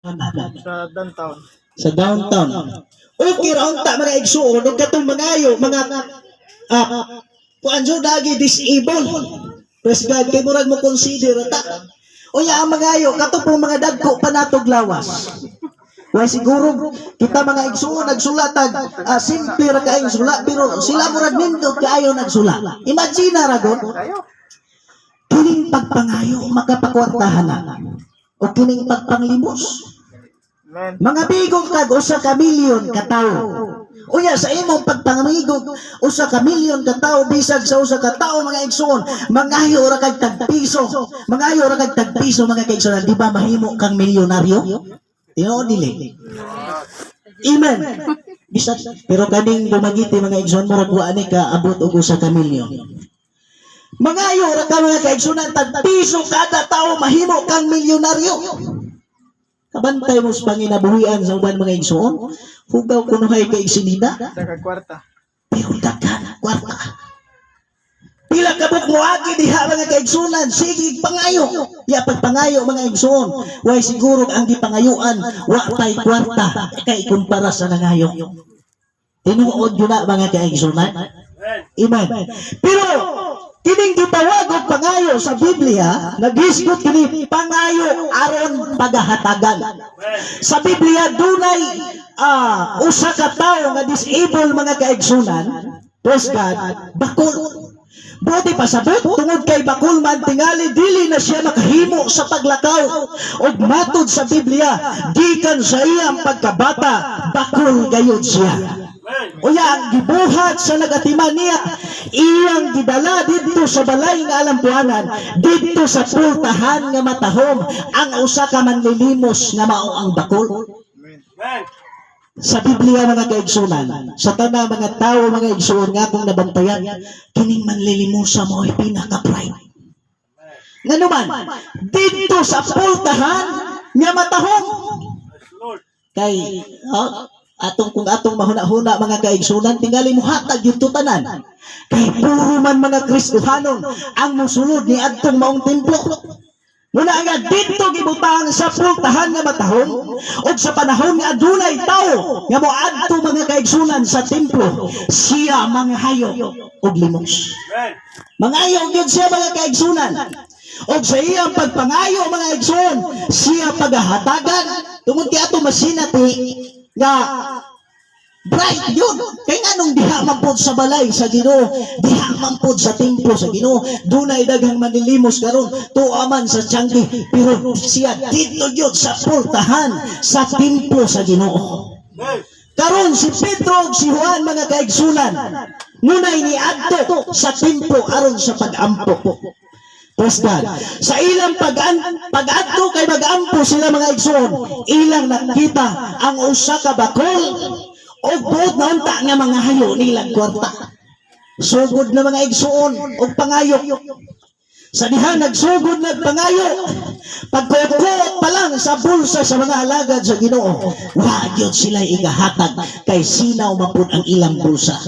Sa downtown. Sa downtown. Okay ra unta mga igsuon ug katong mangayo mga kuan dagi disabled. Praise God kay murag mo consider ta. Unya ang mangayo kato pong mga dagko pa natog lawas. Why siguro kita mga igsuon nagsulatag simple ra kaayong sulat pero sila murag nindot kaayo nagsulat. Imagine ra gud. Kining pagpangayo makapakwartahan na. O kining pagpanglimos. Mga bigong kag usa ka milyon ka tawo. Unya sa imong pagpangmigog usa ka milyon ka tawo bisag sa usa ka tawo mga igsoon, mangayo ra kag tagpiso. Mangayo ra kag tagpiso mga kaigsoon, di ba mahimo kang milyonaryo? Tinuod dili. Amen. Bisag pero kaning dumagiti mga igsoon murag wa ni ka abot og usa ka milyon. Mangayo ra ka mga kaigsoon, tagpiso kada tawo mahimo kang milyonaryo. Kabantay mo sa panginabuhian sa uban mga igsoon, hugaw kunuhay kay sinida. Sa kwarta. Pero daghan kwarta. Pila ka buk moagi diha mga kaigsunan, sige pangayo. Ya pagpangayo mga igsoon, way siguro ang gipangayuan wa pay kwarta kay kumpara sa nangayo. Tinuod yun na mga kaigsunan. Amen. Pero kining gitawag og pangayo sa Biblia, naghisgot kini pangayo aron pagahatagan. Sa Biblia dunay usa ka tawo nga disabled mga kaigsunan, praise God, bakol. Buti pasabot tungod kay bakol man tingali dili na siya makahimo sa paglakaw. Og matod sa Biblia, gikan sa iyang pagkabata, bakol gayud siya. Uya ang gibuhat sa nagatiman niya, iyang gidala dito sa balay nga alampuanan, dito sa pultahan nga matahom, ang usa ka manlilimos nga mao ang bakol. Sa Biblia mga kaigsunan, sa tanang mga tao mga igsuon nga akong nabantayan, kining manlilimusa mo ay pinaka-pride. Nga naman, dito sa pultahan nga matahom. Kay atong kung atong mahuna-huna mga kaigsunan, tingali mo hatag yung tutanan. Kay puro man mga Kristohanon ang musulod ni adtong maong templo. Muna nga dito gibutang sa pultahan nga matahom o sa panahon nga adunay tao nga moadto mga kaigsunan sa templo, siya manghayo og limos. Manghayo gyud siya mga kaigsunan. O sa iyang pagpangayo mga igsoon, siya pagahatagan tungod kay ato masinati nga bright yun. Kaya nga nung diha mampod sa balay sa Ginoo, diha mampod sa templo sa Ginoo, dunay daghang manlilimos karon tuaman sa Tiangge, pero siya dito yun sa pultahan sa templo sa Ginoo. Karon si Pedro ug si Juan mga kaigsunan, ngunay niadto sa templo aron sa pag-ampo. Praise God. Sa ilang pag-adto kay mag-ampo sila mga igsoon, ilang nakita ang usa ka bakol o buot na unta nga mga hayo nilang kwarta. Sugod na mga igsoon o pangayo. Sa diha nagsugod na pangayo, pagkukuot pa lang sa bulsa sa mga alagad sa Ginoo, wagyod sila igahatag kay sinaw mapud ang ilang bulsa.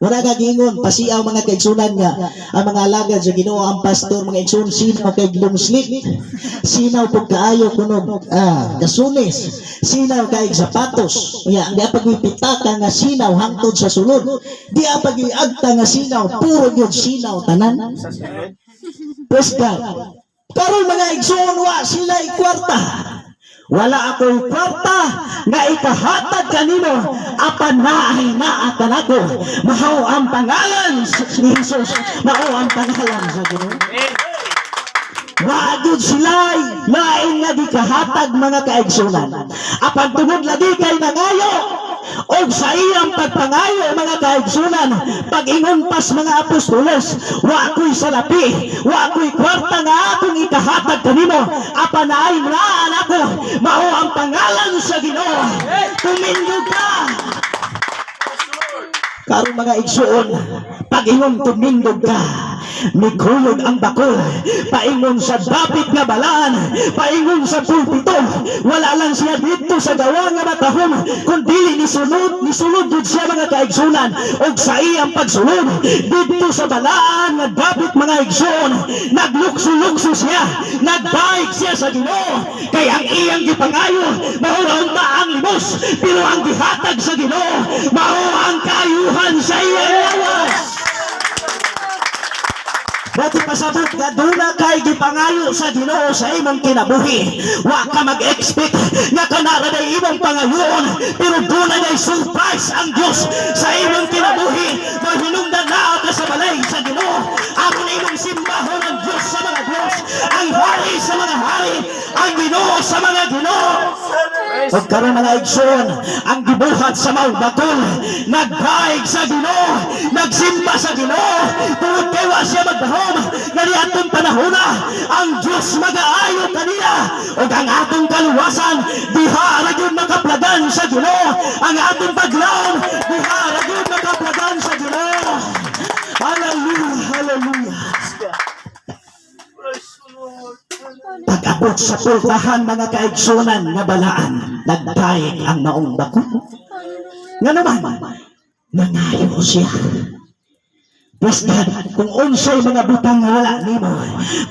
Wala ka gingon, pasiaw mga kaigsunan nga, ang mga alagad sa Ginoo, ang pastor, mga igsoon, sinaw kay long sleeve, sinaw pag kaayo kunog, kasunis, sinaw kay sapatos, di pagpipitaka nga sinaw hangtod sa sulod, di pag-iagta nga sinaw, puro yun sinaw tanan. Praise God. Karon mga igsoon, wa sila kwarta. Wala ako'y kwarta nga ikahatag kanimo, apan naay naa kanako. Mao ang pangalan ni Jesus, mao ang pangalan sa Ginoo. Wagud sila'y lain nga di kahatag mga kaigsunan. Apan tungod lagi kay nangayo, o sa iyang pagpangayo mga kaigsunan, pag-ingon pas mga apostoles, wa ako'y salapi, wa ako'y kwarta nga akong ikahatag kanimo, apan naay naan ako, mao ang pangalan sa Ginoo. Tumindog ka. Karong mga igsuon, pag-ingon tumindog ka, mikuyog ang bakol, paingon sa dapit nga balaan, paingon sa pulpito, wala lang siya dito sa gawa nga matahom, kundi nisunod jud siya mga kaigsunan, og sa iyang pagsunod, dito sa balaan nga dapit mga igsuon, naglukso-lukso siya, nagdaig siya sa Ginoo, kay ang iyang gipangayo, mahurahon ta ang limos, pero ang gihatag sa Ginoo, mao ang kayuhan sa iyang lawas. Dati pasabot nga duna kay gipangayo sa Ginoo sa imong kinabuhi. Wa ka mag-expect nga kanara day imong pangayoon, pero duna day surprise ang Dios sa imong kinabuhi. Mahinungdan na ka sa balay sa Ginoo. Aron imong simbahon ang Dios sa mga Dios, ang hari sa mga hari, ang Ginoo sa mga Ginoo. O karon mga igsoon, ang gibuhat sa mawbakol, nagdaig sa Ginoo, nagsimba sa Ginoo, tungod kay wa siya magdahom. Ngani atong panahona, ang Diyos mag-aayo kanila, o ang atong kaluwasan, diha ra gyud makaplagan sa Ginoo. Ang atong paglaom, diha ra gyud makaplagan sa Ginoo. Hallelujah, hallelujah. Pag-abot sa pultahan mga kaigsunan nga balaan, nagdaig ang maong bako. Nga naman, nangayo siya. Yes, God, kung unsay mga butang nga wala nimo,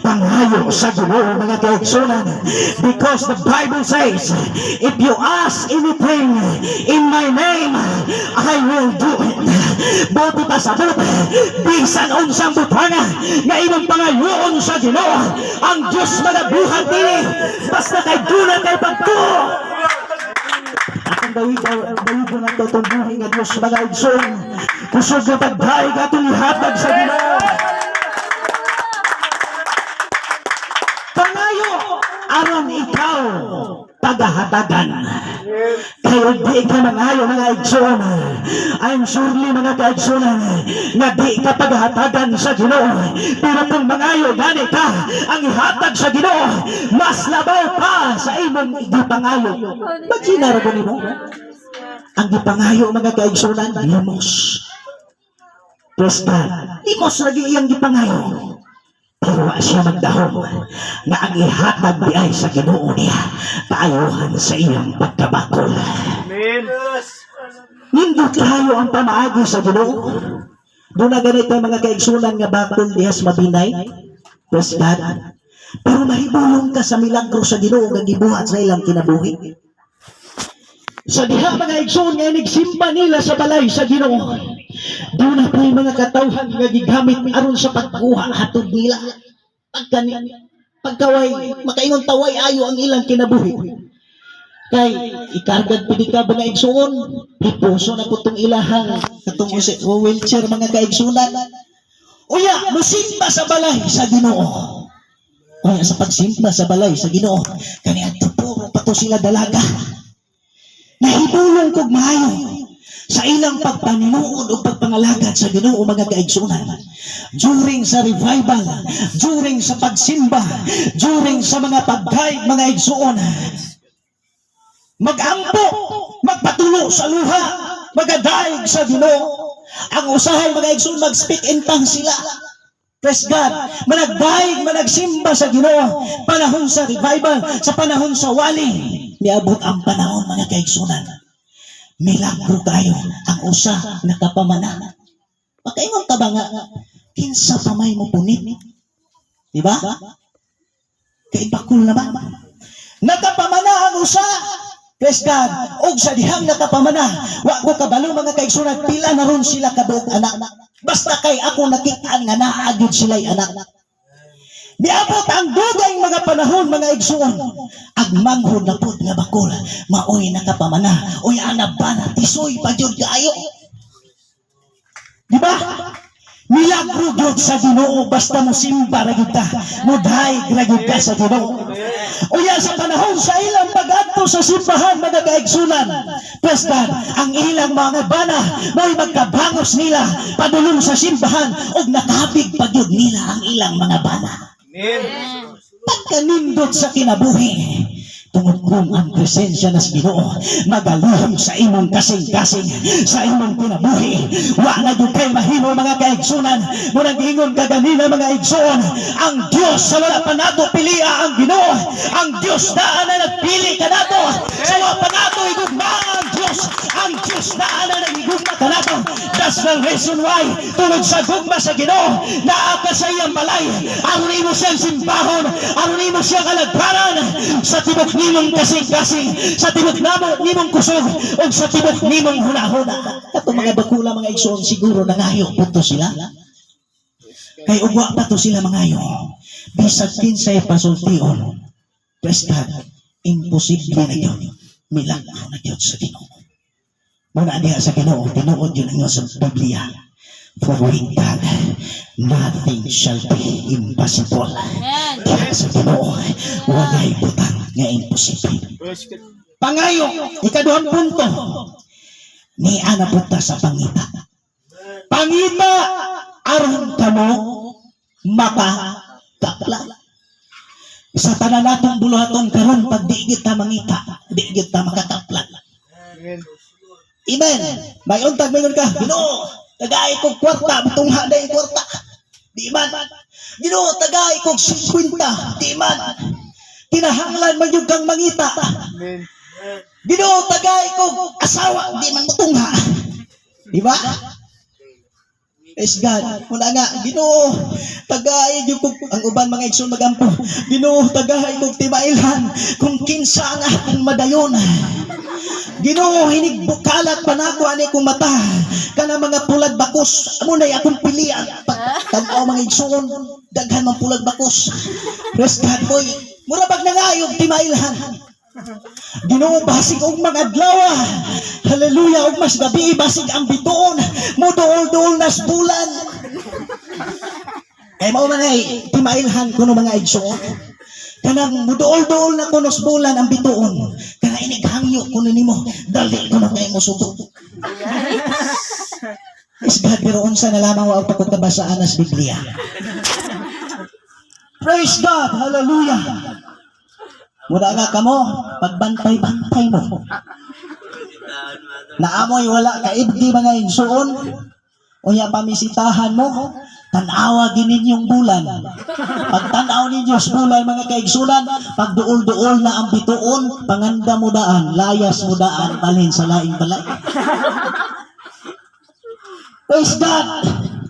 pangayo sa Ginoo mga kaigsunan, because the Bible says, if you ask anything in my name, I will do it. Buti pasabot, bisan unsang butanga nga imong pangayoon sa Ginoo, ang Diyos manabuhat nini, basta kay duna kay pagtuo. Atong dawid na ito itong buhay nga Diyos mga igsoon, kusog na pagdaig atong ihatag sa Ginoo. Pangayo aron ikaw pagahatagan. Kayo di ka mangayo mga igsoon, I'm surely mga kaigsunan nga di ka paghatagan sa Ginoo, pero kung mangayo gani ka ang ihatag sa Ginoo, mas labaw pa sa imong gipangayo. Magsinaragon nimo ang gipangayo mga kaigsunan, limos. Praise God, limos lagi iyang gipangayo, pero wa siya magdahom nga ang ihatag di ay sa Ginoo niya, paayuhan sa iyang pagkabakol. Amen. Nindot kayo ang pamaagi sa Ginoo. Doon na ganito mga kaigsunan nga bakol dihas mabinay. Praise God. Pero mahibulong ka sa milagro sa Ginoo nga gibuhat sa ilang kinabuhi. Sa diha mga igsoon nga nagsimba nila sa balay sa Ginoo, doon na tayo mga katawhan nga gigamit aron sa pagkuha hatod nila. Pagkaway, makaingon taway ayo ang ilang kinabuhi. Kay ikargad pidi ka mga igsoon, ipuso na putong ilahang katong wheelchair mga kaigsunan. Uya, musimba sa balay sa Ginoo. Uya, sa pagsimba sa balay sa Ginoo, kani adto puro pato sila dalaga. Nahibulong kog maayo sa ilang pagpaninuod o pagpangalagad sa Ginoo mga kaigsunan. During sa revival, during sa pagsimba, during sa mga pagdaig mga igsuon, magampo, magpatulo sa luha, magadaig sa Ginoo. Ang usahay mga igsoon, mag-speak in tongues sila. Praise God, managdaig, managsimba sa Ginoo. Panahon sa revival, sa panahon sa wali, niabot ang panahon mga kaigsunan. Milagro kayo ang usa nakapamana. Makaingon ka ba nga, kinsa pamay mo punit? Diba? Kay bakul na ba? Nakapamana ang usa. Praise God. Og sa dihang nakapamana, wa ko kabalo mga kaigsunan, pila na ron sila kaduog anak. Basta kay ako nakitaan nga naagid sila'y anak. Niabot ang dugay mga panahon mga igsuon, agmanghod na pud nga bakol, maoy nakapamana, oy ana bana tisoy pagyud kaayo. Diba? Milagro gyud sa Ginoo basta mo simba ra gyud ka, mudaig ra gyud ka sa Ginoo. Uya sa panahon sa ilang pag-adto sa simbahan mga kaigsunan, praise God, ang ilang mga bana mo'y magkabangos nila padulong sa simbahan ug nakahapig pagyud nila ang ilang mga bana. Amen. Pagkanindot sa kinabuhi, Tungod kung ang presensya nas Ginoo magalihim sa imong kasing-kasing, sa imong kinabuhi, wa na gyud kay mahimo mga kaigsunan. Murag ingon ka ganina mga igsoon, ang Dios sa wala pa nato pilia ang Ginoo, ang Dios na nagpili kanato, sa wala pa nato igugma ang Dios na nagigugma kanato. That's the reason why tungod sa gugma sa Ginoo naa ka sa iyang balay, aron imo siyang simbahon, aron imo siyang kalagparan sa tibok nimong kasing-kasing, sa tibok nimong kusog, o sa tibok nimong huna-huna. Kato mga bakula mga igsoon, siguro nangayo po to sila. Kay ugwa pa to sila mangayo. Bisag kinsay pasultion, praise God, imposible na yun. Milagro na yun sa Ginoo. Muna niya sa Ginoo, tinuod yun ang sa Biblia. For with God, nothing shall be impossible. Kaya sa Ginoo, walay butang nga imposible. Pangayo, ikaduhang punto, ni ana punta sa pangita. Pangita, aron kamo makakapla. Sa tanan natong buluhaton karon pag di kita mangita, di kita makakapla. Amen. May untag mayon ka, Ginoo, tagay kog kwarta, bitungha day kwarta. Di man. Ginoo, tagay kog 50, di man. Kinahanglan man yung kang mangita. Ginoo, tagay kog asawa, di man mutungha. Di ba? Praise God. Muna nga, Ginoo, tagay yung kog, ang uban mga igsoon magampo. Ginoo, tagay kog timailhan, kung kinsa nga akong madayon. Ginoo, hinigbukalat pa na ako ani kong mata. Kana mga pulag bakos, amo na akong pilian. Tag-aw mga igsoon, daghan mang pulag bakos. Praise God, boy. Mura bag nangayog timailhan. Ginoo, basig og mga adlaw. Hallelujah, og mas gabi basig ang bituon. Muduol-duol nas bulan. Kay mao man ay timailhan kuno mga igsoon. Kanang muduol-duol na kunos bulan ang bituon. Kana inighangyo kuno nimo, dali kuno kay mo subo. Praise God, pero unsa na lamang wa pagkabasaan nas Biblia. Praise God, hallelujah. Muna nga kamo, pagbantay-bantay mo. Naamoy wala ka ibdi mga igsoon, unya pamisitahan mo, tanawa gininyong bulan. Pag tanaw ninyo sa bulan mga kaigsunan, pag duol-duol na ang bituon, panganda mo daan, layas mo daan, balhin sa laing balay. Praise God!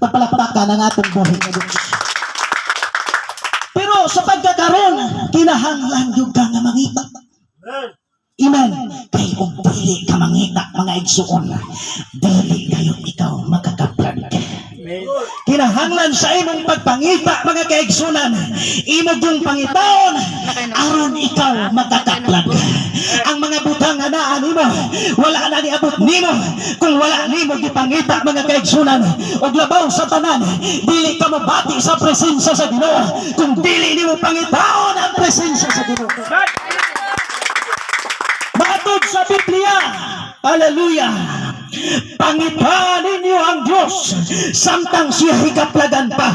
Papalakpakan ang atong buhay na Diyos. Pero sa pagkakaroon, kinahanglan yung ka nga mangita. Amen. Kay kung dili ka mangita, mga igsuon, dili kayo ikaw makakaplag. Kinahanglan sa imong pagpangita, mga kaigsunan, imog yung pangitaon, aron ikaw makakaplag. Ang mga butang nga naan nimo, wala na niabot nimo, kung wala nimo gipangita, mga kaigsunan, og labaw sa tanan, dili ka mabati sa presensya sa Ginoo, kung dili nimo pangitaon ang presensya sa Ginoo. Matod sa Biblia, hallelujah, pangitaan ninyo ang Diyos samtang siya hikaplagan pa,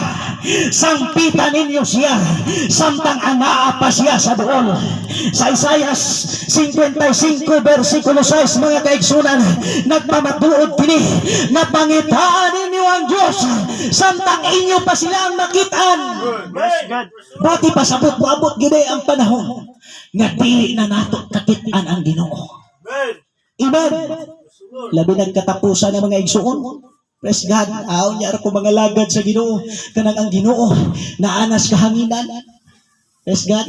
sampitan ninyo siya samtang anaa pa siya sa doon. Sa Isaias 55 versikulo 6, mga kaigsunan, nagpamatuod kini na pangitaan ninyo ang Diyos samtang inyo pa silang makitaan. Bati pasabot mo abot gid ang panahon nga dili na nato kakitaan ang Ginoo. Amen. Labi nagkatapusan ng mga igsuon. Praise God. Aon niya ako mga lagad sa Ginoo. Kanang ang Ginoo naanas kahanginan. Praise God.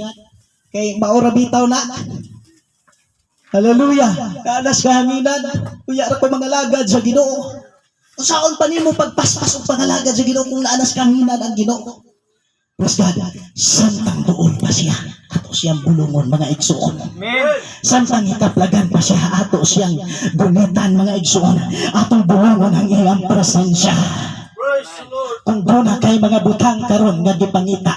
Kay maura bitaw na. Hallelujah. Naanas kahanginan. Kuya ako mga lagad sa Ginoo. Usaon pa nimo pagpaspas og pangalagad sa Ginoo kung naanas kahanginan ang Ginoo. Praise God. Santang doon pa siya. Ato siyang bulungon, mga igsuon. Santang hikaplagan pa siya. Ato siyang gunitan, mga igsuon. Atong bulungon ang iyang presensya. Kung doon na kay mga butang karon nga gipangita,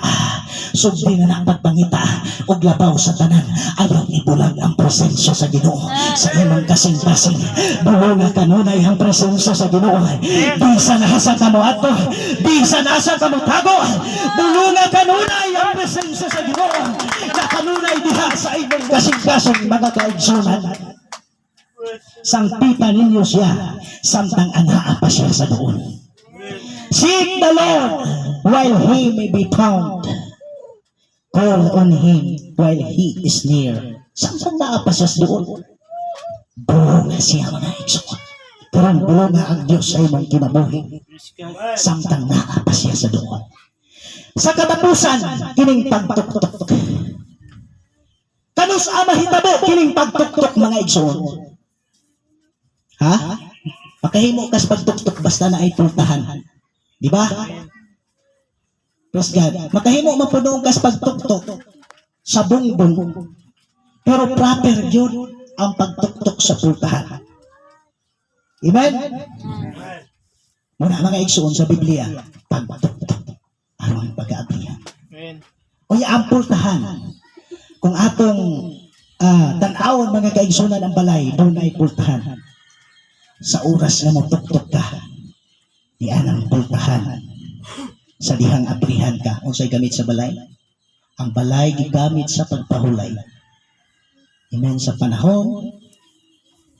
subdi na ng pagpangita og labaw sa tanan, ayaw ibulag ang presensya sa Ginoo sa imong kasing-kasing. Bulunga kanunay ang presensya sa Ginoo. Di sa nasa kamo ato, di sa nasa kamo tago, bulunga kanunay ang presensya sa Ginoo na kanunay diha sa imong kasing-kasing mga kaigsunan. Sangpitan ninyo siya samtang anaa pa siya sa doon. Seek the Lord while He may be found. Call on Him while He is near. Samtang naa pa siya sa doon. Bulunga siya mga igsunan. Karang bulunga ang Diyos sa imong kinabuhi. Samtang naa pa siya sa doon. Sa katapusan, kining pagtuktok. Kanus ama hitabo kining pagtuktok mga igsuon. Ha? Makahimo kas pagtuktok basta na ay pultahan. Di ba? Praise God. Makahimo mapuno kas pagtuktok sa bungbong. Pero proper yun ang pagtuktok sa pultahan. Amen? Muna mga igsuon sa Biblia, pagtuktok aron pag-aabrihan. Amen. O ang pultahan. Kung atong tanawon mga kaigsunan ang balay, doon ay pultahan. Sa oras na magtuktok ka, diyan ang pultahan. Sa dihang abrihan ka, o sa'y gamit sa balay. Ang balay gigamit sa pagpahulay. Amen, sa panahon,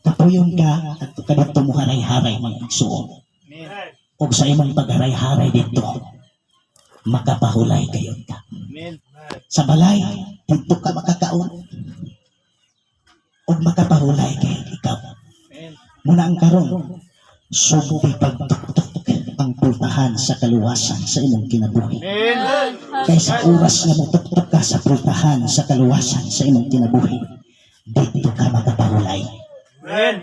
kapuyon ka, at kadito mo haray-haray mga igsuon. Amen. O sa imong pagharay-haray dito, makapahulay kayo ka. Amen. Sa balay, dito ka makakaon. O makapahulay kayo ikaw. Amen. Muna ang karon, subuki pagtuktok ang pultahan sa kaluwasan sa imong kinabuhi. Amen. Kaya sa oras na matuktok ka sa pultahan sa kaluwasan sa imong kinabuhi, dito ka makapahulay. Amen.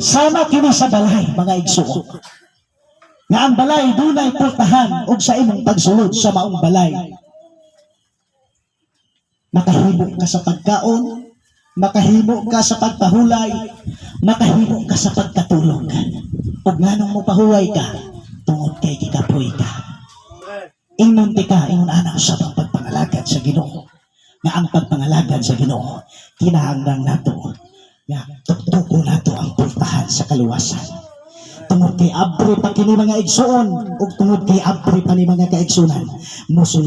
Sama kini sa balay, mga igsuon. Nga ang balay dunay pultahan ug sa imong pagsulod sa maong balay. Makahimo ka sa pagkaon, makahimo ka sa pagpahulay, makahimo ka sa pagkatulog. Ug nganong mo pahuway ka, tungod kay kikapoy ka. Ingon ka, ingon ana sa pagpangalagad sa Ginoo. Nga ang pagpangalagad sa Ginoo, kinahanglan nato nga tuktuko nato ang pultahan sa kaluwasan. Tungod kay abri pa kini mga igsuon, ug tungod kay abri pa ni mga kaigsunan, mosulod